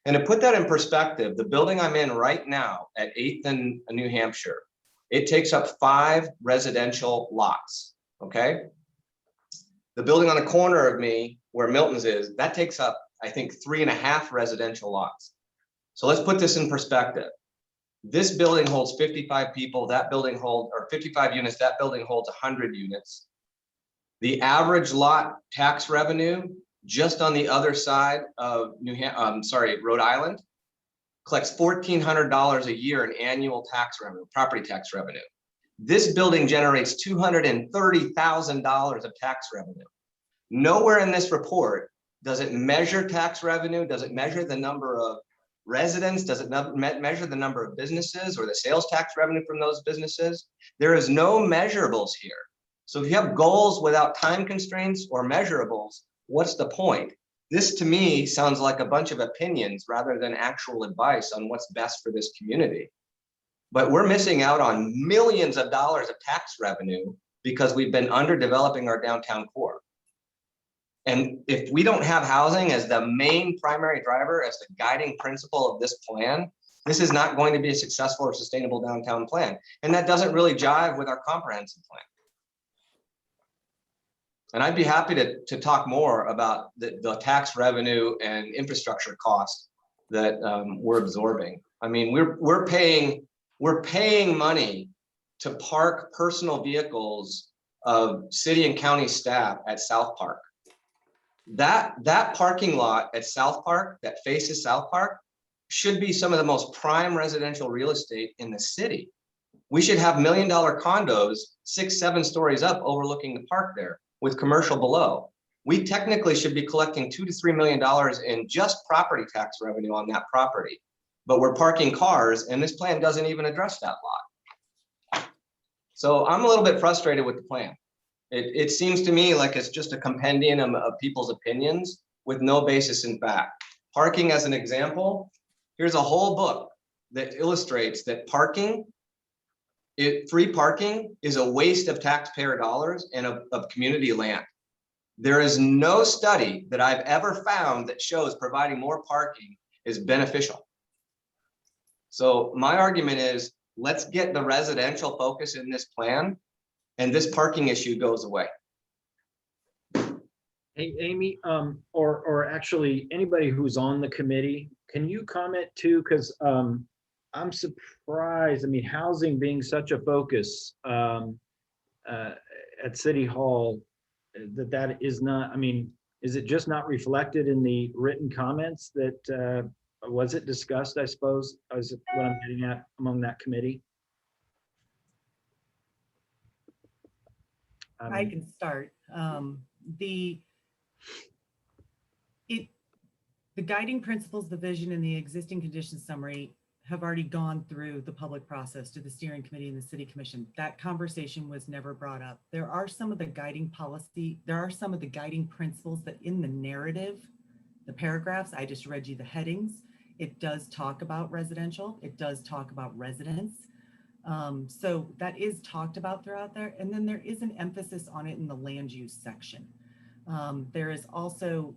And to put that in perspective, the building I'm in right now at 8th and New Hampshire, it takes up 5 residential lots, okay? The building on the corner of me where Milton's is, that takes up, I think, 3.5 residential lots. So let's put this in perspective. This building holds 55 people, that building holds, or 55 units, that building holds 100 units. The average lot tax revenue just on the other side of Rhode Island collects $1,400 a year in annual tax revenue, property tax revenue. This building generates $230,000 of tax revenue. Nowhere in this report does it measure tax revenue, does it measure the number of residents, does it measure the number of businesses or the sales tax revenue from those businesses. There is no measurables here. So if you have goals without time constraints or measurables, what's the point? This to me sounds like a bunch of opinions rather than actual advice on what's best for this community. But we're missing out on millions of dollars of tax revenue because we've been underdeveloping our downtown core. And if we don't have housing as the main primary driver, as the guiding principle of this plan, this is not going to be a successful or sustainable downtown plan. And that doesn't really jive with our comprehensive plan. And I'd be happy to talk more about the tax revenue and infrastructure costs that we're absorbing. I mean, we're paying money to park personal vehicles of city and county staff at South Park. That parking lot at South Park that faces South Park should be some of the most prime residential real estate in the city. We should have $1 million condos, 6-7 stories up overlooking the park there with commercial below. We technically should be collecting $2 to $3 million in just property tax revenue on that property, but we're parking cars and this plan doesn't even address that lot. So I'm a little bit frustrated with the plan. It seems to me like it's just a compendium of people's opinions with no basis in fact. Parking as an example, here's a whole book that illustrates that free parking is a waste of taxpayer dollars and of community land. There is no study that I've ever found that shows providing more parking is beneficial. So my argument is, let's get the residential focus in this plan, and this parking issue goes away. Hey, Amy, or actually anybody who's on the committee, can you comment too? Because I'm surprised. I mean, housing being such a focus at City Hall, that is not. I mean, is it just not reflected in the written comments that was it discussed? I suppose is what I'm getting at among that committee. I can start. The guiding principles, the vision, and the existing conditions summary have already gone through the public process to the steering committee and the city commission. That conversation was never brought up. There are some of the guiding principles that in the narrative, the paragraphs, I just read you the headings. It does talk about residential. It does talk about residents. So that is talked about throughout there. And then there is an emphasis on it in the land use section. There is also,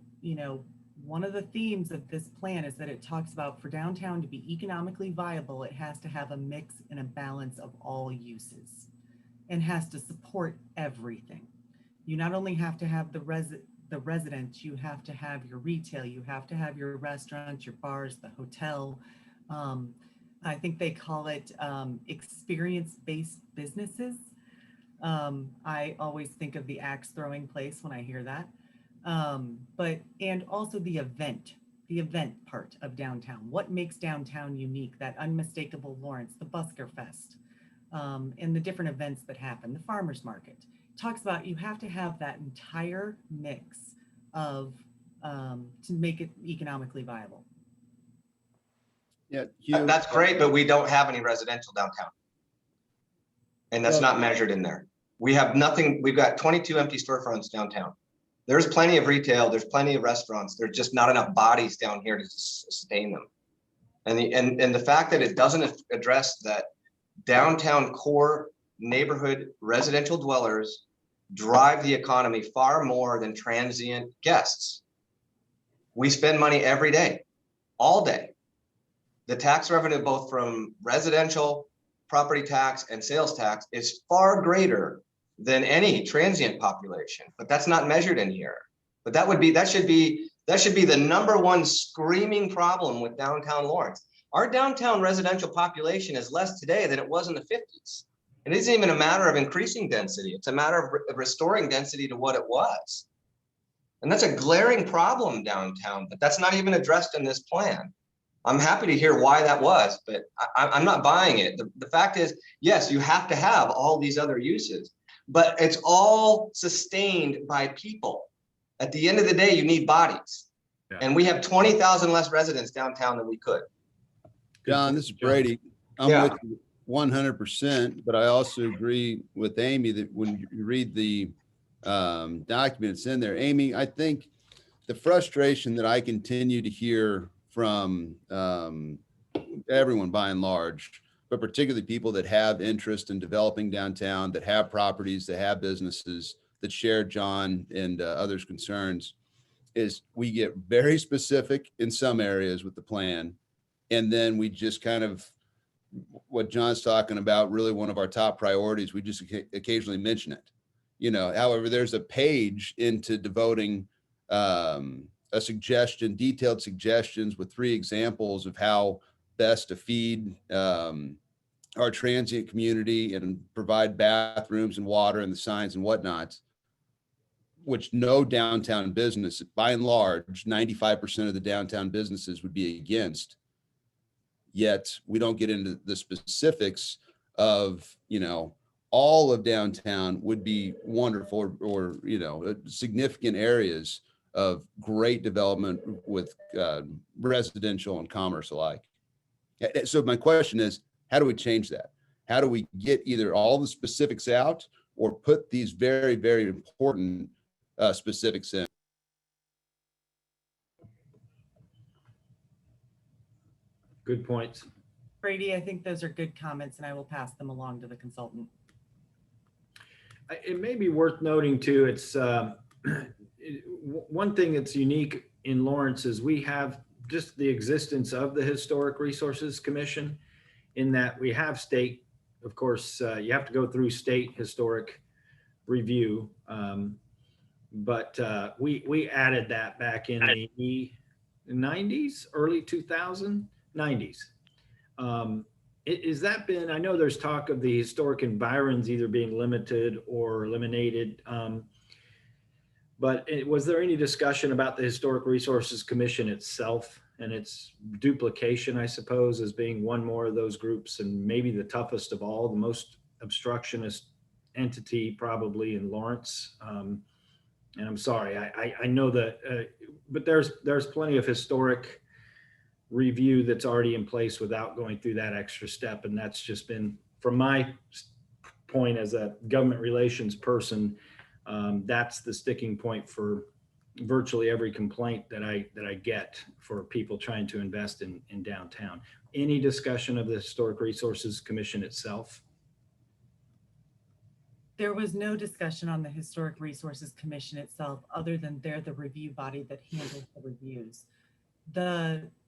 one of the themes of this plan is that it talks about for downtown to be economically viable, it has to have a mix and a balance of all uses and has to support everything. You not only have to have the residents, you have to have your retail, you have to have your restaurants, your bars, the hotel. I think they call it experience-based businesses. I always think of the axe throwing place when I hear that. And also the event part of downtown. What makes downtown unique? That unmistakable Lawrence, the Busker Fest, and the different events that happen, the farmer's market. Talks about you have to have that entire mix of to make it economically viable. Yeah, Hugh, That's great, but we don't have any residential downtown. And that's Well- not measured in there. We have nothing. We've got 22 empty storefronts downtown. There's plenty of retail, there's plenty of restaurants. There's just not enough bodies down here to sustain them. And the fact that it doesn't address that downtown core neighborhood residential dwellers drive the economy far more than transient guests. We spend money every day, all day. The tax revenue, both from residential property tax and sales tax, is far greater than any transient population, but that's not measured in here. But that should be the number one screaming problem with downtown Lawrence. Our downtown residential population is less today than it was in the 50s. It isn't even a matter of increasing density. It's a matter of restoring density to what it was. And that's a glaring problem downtown, but that's not even addressed in this plan. I'm happy to hear why that was, but I'm not buying it. The fact is, yes, you have to have all these other uses, but it's all sustained by people. At the end of the day, you need bodies. Yeah. And we have 20,000 less residents downtown than we could. John, this is Brady. I'm with you 100%, but I also agree with Amy that when you read the documents in there, Amy, I think the frustration that I continue to hear from everyone by and large, but particularly people that have interest in developing downtown, that have properties, that have businesses, that share John and others' concerns, is we get very specific in some areas with the plan. And then we just kind of, what John's talking about, really one of our top priorities, we just occasionally mention it. However, there's a page into devoting a suggestion, detailed suggestions with 3 examples of how best to feed our transient community and provide bathrooms and water and the signs and whatnot, which no downtown business, by and large, 95% of the downtown businesses would be against. Yet we don't get into the specifics of, all of downtown would be wonderful or significant areas of great development with residential and commerce alike. So my question is, how do we change that? How do we get either all the specifics out or put these very, very important specifics in? Good points. Brady, I think those are good comments and I will pass them along to the consultant. It may be worth noting too, it's one thing that's unique in Lawrence is we have just the existence of the Historic Resources Commission, in that we have state, of course, you have to go through state historic review. But we added that back in the 90s, early 90s. Is that been, I know there's talk of the historic environs either being limited or eliminated. But was there any discussion about the Historic Resources Commission itself and its duplication, I suppose, as being one more of those groups, and maybe the toughest of all, the most obstructionist entity probably in Lawrence? And I'm sorry, I know that, but there's plenty of historic review that's already in place without going through that extra step. And that's just been, from my point as a government relations person, that's the sticking point for virtually every complaint that I get for people trying to invest in downtown. Any discussion of the Historic Resources Commission itself? There was no discussion on the Historic Resources Commission itself, other than they're the review body that handles the reviews.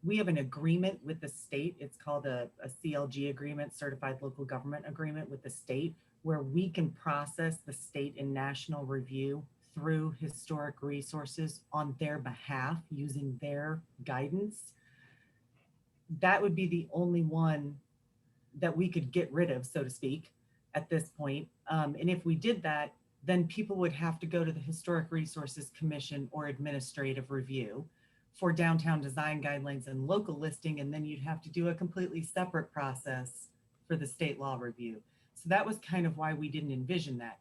We have an agreement with the state. It's called a CLG agreement, Certified Local Government Agreement with the state, where we can process the state and national review through Historic Resources on their behalf using their guidance. That would be the only one that we could get rid of, so to speak, at this point. And if we did that, then people would have to go to the Historic Resources Commission or administrative review for downtown design guidelines and local listing, and then you'd have to do a completely separate process for the state law review. So that was kind of why we didn't envision that.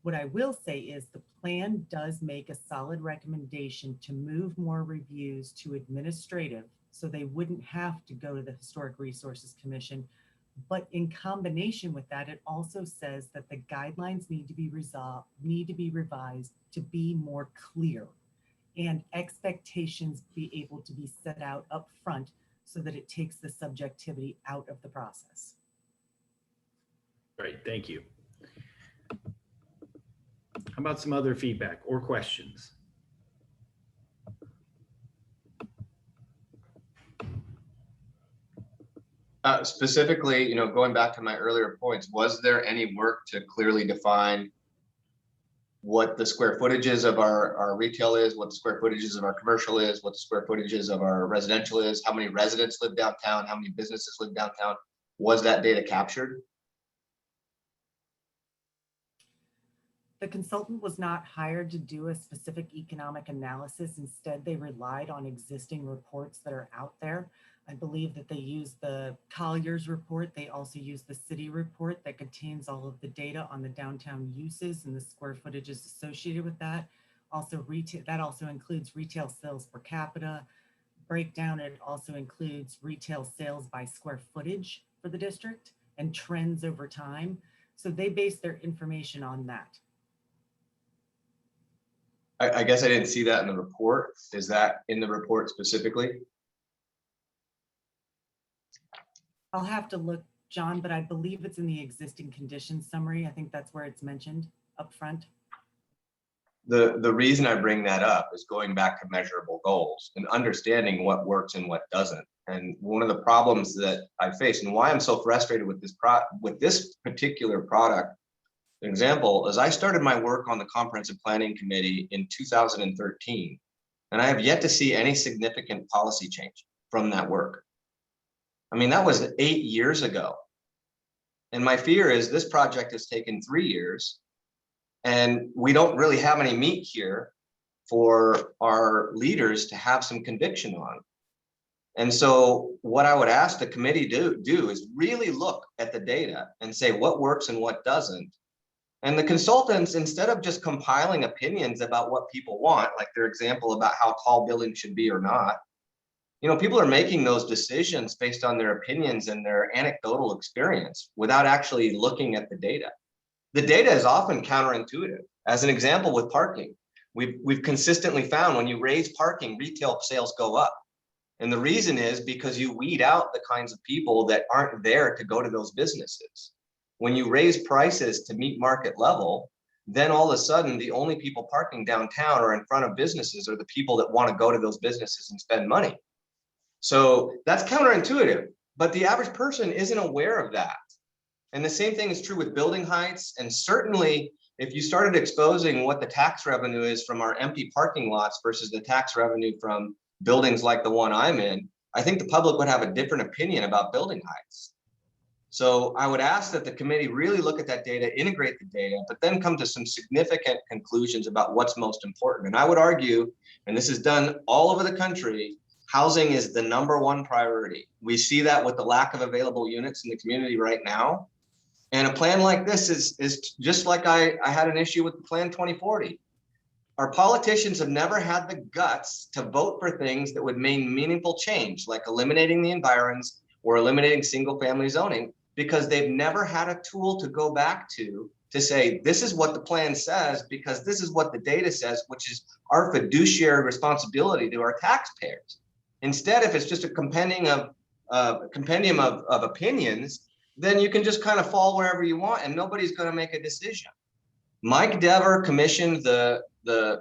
What I will say is the plan does make a solid recommendation to move more reviews to administrative, so they wouldn't have to go to the Historic Resources Commission. But in combination with that, it also says that the guidelines need to be revised to be more clear, and expectations be able to be set out up front so that it takes the subjectivity out of the process. Great, thank you. How about some other feedback or questions? Specifically, going back to my earlier points, was there any work to clearly define what the square footages of our retail is, what the square footages of our commercial is, what the square footages of our residential is, how many residents live downtown, how many businesses live downtown? Was that data captured? The consultant was not hired to do a specific economic analysis. Instead, they relied on existing reports that are out there. I believe that they use the Collier's report. They also use the city report that contains all of the data on the downtown uses and the square footages associated with that. Also, that also includes retail sales per capita breakdown. It also includes retail sales by square footage for the district and trends over time. So they base their information on that. I guess I didn't see that in the report. Is that in the report specifically? I'll have to look, John, but I believe it's in the existing conditions summary. I think that's where it's mentioned up front. The reason I bring that up is going back to measurable goals and understanding what works and what doesn't. And one of the problems that I face and why I'm so frustrated with this particular product example is I started my work on the Comprehensive Planning Committee in 2013, and I have yet to see any significant policy change from that work. I mean, that was 8 years ago. And my fear is this project has taken 3 years and we don't really have any meat here for our leaders to have some conviction on. And so what I would ask the committee do is really look at the data and say what works and what doesn't. And the consultants, instead of just compiling opinions about what people want, like their example about how tall buildings should be or not, people are making those decisions based on their opinions and their anecdotal experience without actually looking at the data. The data is often counterintuitive. As an example with parking, we've consistently found when you raise parking, retail sales go up. And the reason is because you weed out the kinds of people that aren't there to go to those businesses. When you raise prices to meet market level, then all of a sudden the only people parking downtown or in front of businesses are the people that want to go to those businesses and spend money. So that's counterintuitive, but the average person isn't aware of that. And the same thing is true with building heights. And certainly if you started exposing what the tax revenue is from our empty parking lots versus the tax revenue from buildings like the one I'm in, I think the public would have a different opinion about building heights. So I would ask that the committee really look at that data, integrate the data, but then come to some significant conclusions about what's most important. And I would argue, and this is done all over the country, housing is the #1 priority. We see that with the lack of available units in the community right now. And a plan like this is just like I had an issue with the Plan 2040. Our politicians have never had the guts to vote for things that would mean meaningful change, like eliminating the environs or eliminating single family zoning, because they've never had a tool to go back to say, this is what the plan says, because this is what the data says, which is our fiduciary responsibility to our taxpayers. Instead, if it's just a compendium of opinions, then you can just kind of fall wherever you want and nobody's going to make a decision. Mike Dever commissioned the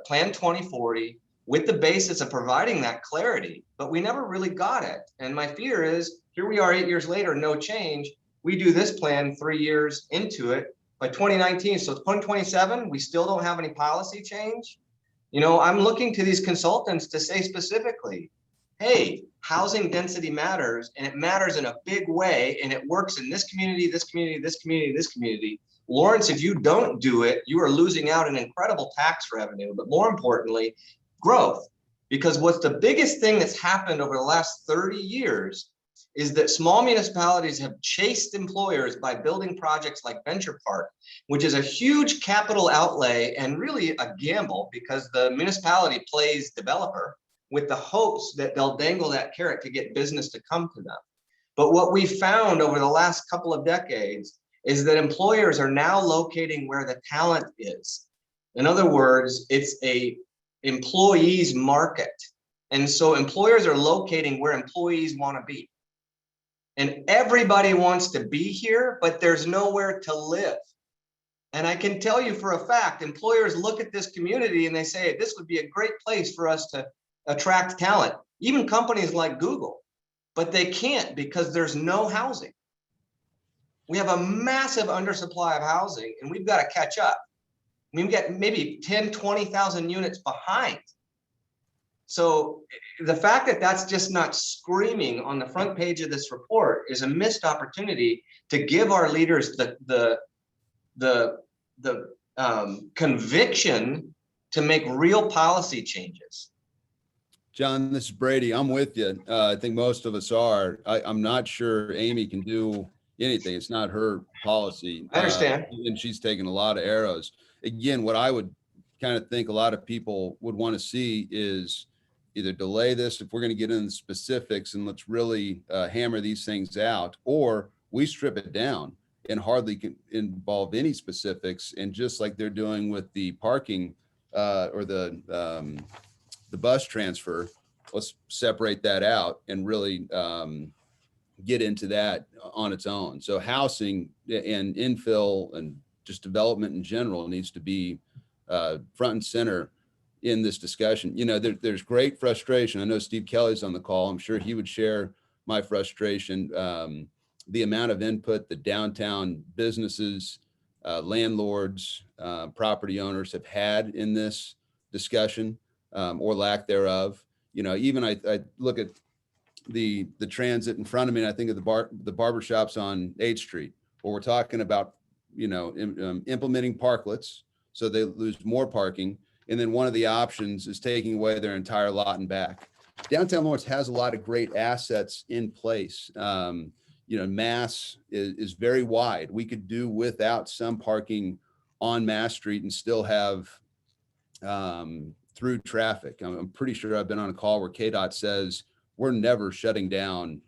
Plan 2040 with the basis of providing that clarity, but we never really got it. And my fear is, here we are 8 years later, no change. We do this plan 3 years into it. By 2019, so 2027, we still don't have any policy change. You know, I'm looking to these consultants to say specifically, hey, housing density matters, and it matters in a big way, and it works in this community, this community, this community, this community. Lawrence, if you don't do it, you are losing out on incredible tax revenue, but more importantly, growth. Because what's the biggest thing that's happened over the last 30 years is that small municipalities have chased employers by building projects like Venture Park, which is a huge capital outlay and really a gamble, because the municipality plays developer with the hopes that they'll dangle that carrot to get business to come to them. But what we found over the last couple of decades is that employers are now locating where the talent is. In other words, it's a employees market. And so employers are locating where employees want to be. And everybody wants to be here, but there's nowhere to live. And I can tell you for a fact, employers look at this community and they say, this would be a great place for us to attract talent, even companies like Google, but they can't because there's no housing. We have a massive undersupply of housing and we've got to catch up. We've got maybe 10, 20,000 units behind. So the fact that that's just not screaming on the front page of this report is a missed opportunity to give our leaders the conviction to make real policy changes. John, this is Brady. I'm with you. I think most of us are. I'm not sure Amy can do anything. It's not her policy. I understand. And she's taken a lot of arrows. Again, what I would kind of think a lot of people would want to see is either delay this if we're going to get into the specifics and let's really hammer these things out, or we strip it down and hardly can involve any specifics. And just like they're doing with the parking or the bus transfer, let's separate that out and really get into that on its own. So housing and infill and just development in general needs to be front and center in this discussion. You know, there's great frustration. I know Steve Kelly's on the call. I'm sure he would share my frustration. The amount of input the downtown businesses, landlords, property owners have had in this discussion, or lack thereof. You know, even I look at the transit in front of me and I think of the barbershops on 8th Street, where we're talking about, you know, implementing parklets so they lose more parking. And then one of the options is taking away their entire lot and back. Downtown Lawrence has a lot of great assets in place. You know, Mass is very wide. We could do without some parking on Mass Street and still have through traffic. I'm pretty sure I've been on a call where KDOT says we're never shutting down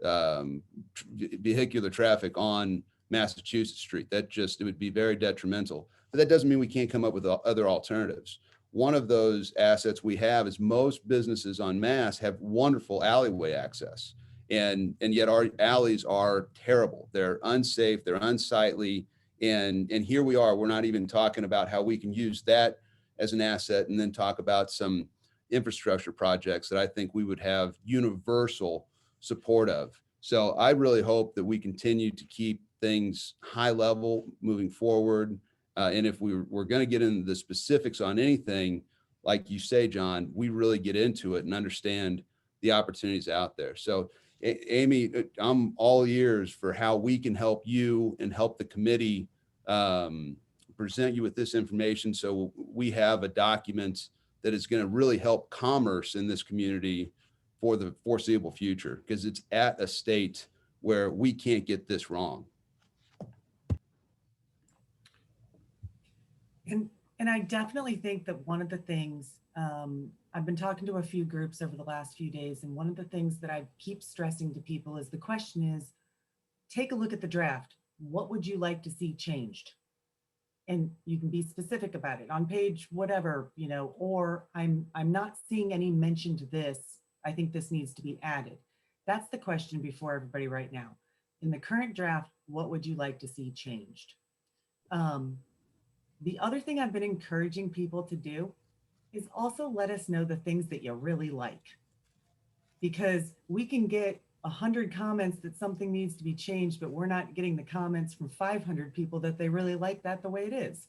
vehicular traffic on Massachusetts Street. That just, it would be very detrimental. But that doesn't mean we can't come up with other alternatives. One of those assets we have is most businesses on Mass have wonderful alleyway access. And yet our alleys are terrible. They're unsafe, they're unsightly, And here we are, we're not even talking about how we can use that as an asset and then talk about some infrastructure projects that I think we would have universal support of. So I really hope that we continue to keep things high level moving forward. And if we're going to get into the specifics on anything, like you say, John, we really get into it and understand the opportunities out there. So Amy, I'm all ears for how we can help you and help the committee present you with this information, so we have a document that is going to really help commerce in this community for the foreseeable future, because it's at a state where we can't get this wrong. And I definitely think that one of the things, I've been talking to a few groups over the last few days, and one of the things that I keep stressing to people is the question is, take a look at the draft. What would you like to see changed? And you can be specific about it on page whatever, you know, or I'm not seeing any mention to this. I think this needs to be added. That's the question before everybody right now. In the current draft, what would you like to see changed? The other thing I've been encouraging people to do is also let us know the things that you really like, because we can get 100 comments that something needs to be changed, but we're not getting the comments from 500 people that they really like that the way it is.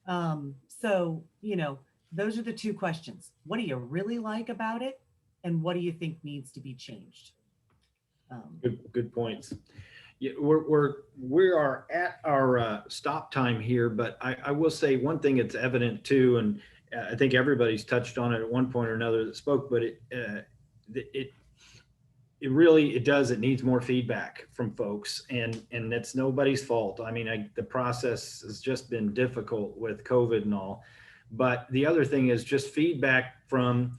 So, you know, those are the two questions. What do you really like about it? And what do you think needs to be changed? Good points. Yeah, we are at our stop time here, but I will say one thing that's evident too, and I think everybody's touched on it at one point or another that spoke, but it needs more feedback from folks, and it's nobody's fault. I mean, the process has just been difficult with COVID and all, but the other thing is just feedback from,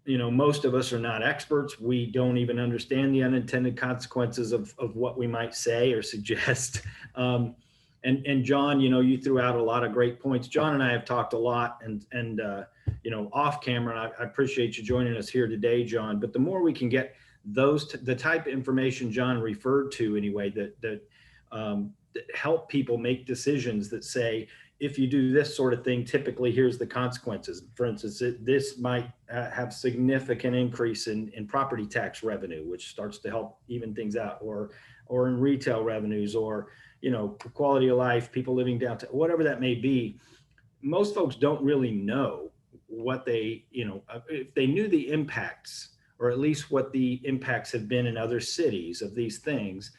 you know, most of us are not experts. We don't even understand the unintended consequences of what we might say or suggest. And John, you know, you threw out a lot of great points. John and I have talked a lot and you know, off camera, and I appreciate you joining us here today, John. But the more we can get the type of information John referred to anyway, that help people make decisions that say, if you do this sort of thing, typically here's the consequences. For instance, this might have significant increase in property tax revenue, which starts to help even things out, or in retail revenues, or, you know, quality of life, people living downtown, whatever that may be. Most folks don't really know what they, you know, if they knew the impacts, or at least what the impacts have been in other cities of these things,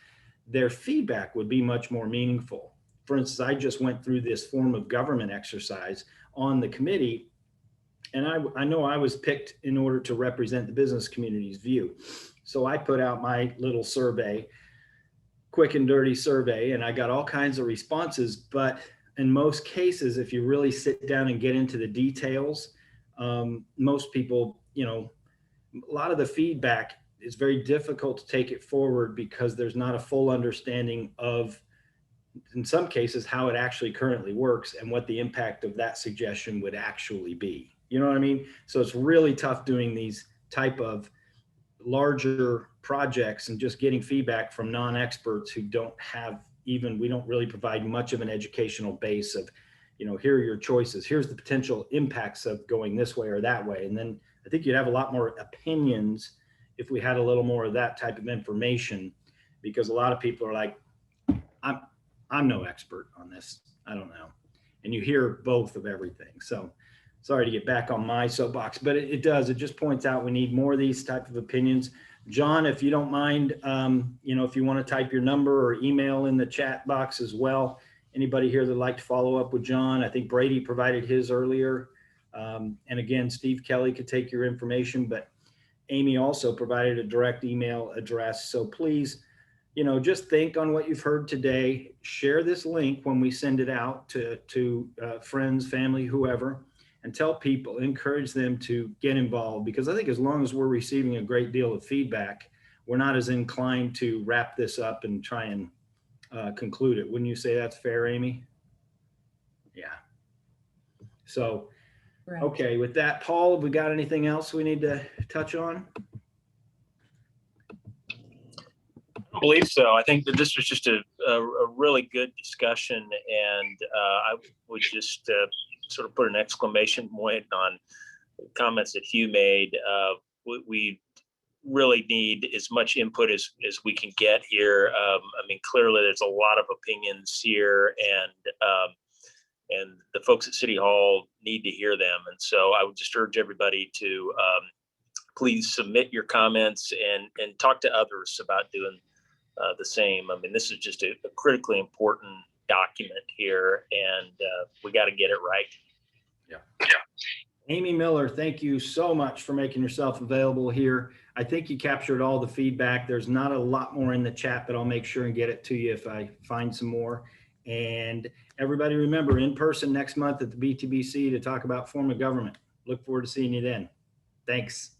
their feedback would be much more meaningful. For instance, I just went through this form of government exercise on the committee, and I know I was picked in order to represent the business community's view. So I put out my little survey, quick and dirty survey, and I got all kinds of responses. But in most cases, if you really sit down and get into the details, most people, you know, a lot of the feedback is very difficult to take it forward because there's not a full understanding of, in some cases, how it actually currently works and what the impact of that suggestion would actually be. You know what I mean? So it's really tough doing these type of larger projects and just getting feedback from non-experts who don't have even, we don't really provide much of an educational base of, you know, here are your choices. Here's the potential impacts of going this way or that way. And then I think you'd have a lot more opinions if we had a little more of that type of information, because a lot of people are like, I'm no expert on this. I don't know. And you hear both of everything. So sorry to get back on my soapbox, but it just points out we need more of these type of opinions. John, if you don't mind, you know, if you want to type your number or email in the chat box as well. Anybody here that'd like to follow up with John? I think Brady provided his earlier. And again, Steve Kelly could take your information, but Amy also provided a direct email address. So please, you know, just think on what you've heard today. Share this link when we send it out to friends, family, whoever, and tell people, encourage them to get involved, because I think as long as we're receiving a great deal of feedback, we're not as inclined to wrap this up and try and conclude it. Wouldn't you say that's fair, Amy? Yeah. So, Correct. okay, with that, Paul, have we got anything else we need to touch on? I believe so. I think that this was just a really good discussion, and I would just sort of put an exclamation point on comments that Hugh made. We really need as much input as we can get here. I mean, clearly there's a lot of opinions here, and the folks at City Hall need to hear them. And so I would just urge everybody to please submit your comments and talk to others about doing the same. I mean, this is just a critically important document here, and we got to get it right. Yeah. Amy Miller, thank you so much for making yourself available here. I think you captured all the feedback. There's not a lot more in the chat, but I'll make sure and get it to you if I find some more. And everybody remember, in person next month at the BTBC to talk about form of government. Look forward to seeing you then. Thanks.